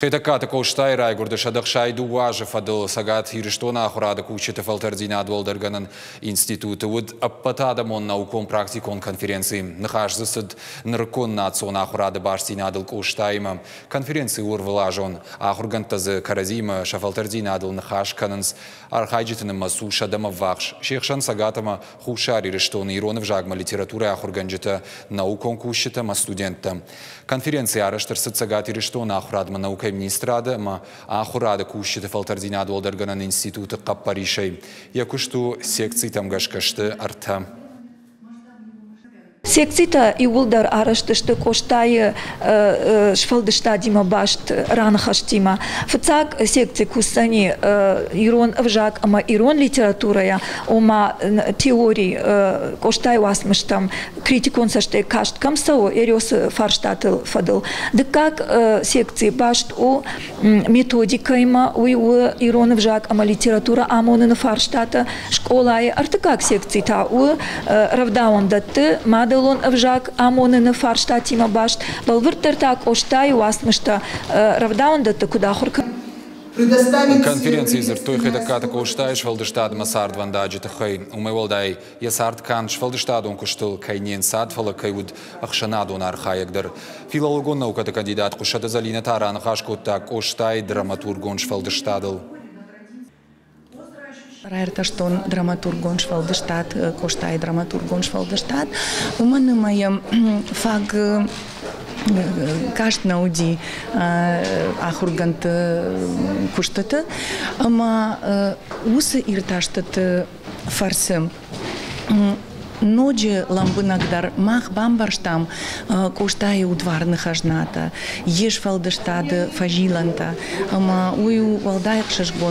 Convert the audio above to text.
Хитаката коштай райгурда шадахшай дуажа фадыл сагат ириштона ахурада кучета фалтардина дволдарганан институты уд аппатадамон наукон практикон конференции нахаш засад наркон национ ахурада барсинадыл коштайма конференции урвалажон ахургантазы каразима шафалтардинадыл нахаш кананс архайджитным масу шадама вахш шехшан сагатама хушар ириштона иронов жагма литература ахурганджита наукон кучета студента конференция араштарсад сагат ириштона ахурадма наука министрада, ма ахурада кущита фалтардинад волдарганан институты каппаришей. Якушту секции там гашкашты арта. Секцията и улдар араштышты коштай шфалдыштадима башт ранахаштима. Фцак секции кусани ирон вжак, ама ирон литературая, ома теории коштай уасмыштам критикон саште кашт камсао эриос фарштатыл фадыл. Да как секции башт о методикайма у ирон вжак, ама литература амонын фарштата школай арты как секции та у равдаун датты мадалон вжак амонын фарштатима башт балвыртыр так оштай уасмышта равдаун датты куда хурка. Конференции зертой хедаката коштай швалдыштад масард вандаджита хай умевалдай ясард кан швалдыштадон куштыл кайнен садфала кайуд ахшанадон архаягдар филологон науката кандидат кушата залина таран хашкотта коштай драматургон швалдыштадыл. Раерта что драматургон швалдыштад коштай драматургон швалдыштад уманы моя фаг кашт науди ахургант куштата ама усы ирташтат фарсы Ноджи ламбынагдар мах бамбарштам коштай удварных ажната еш фалдыштады фажиланта ама ую валдайк шашгон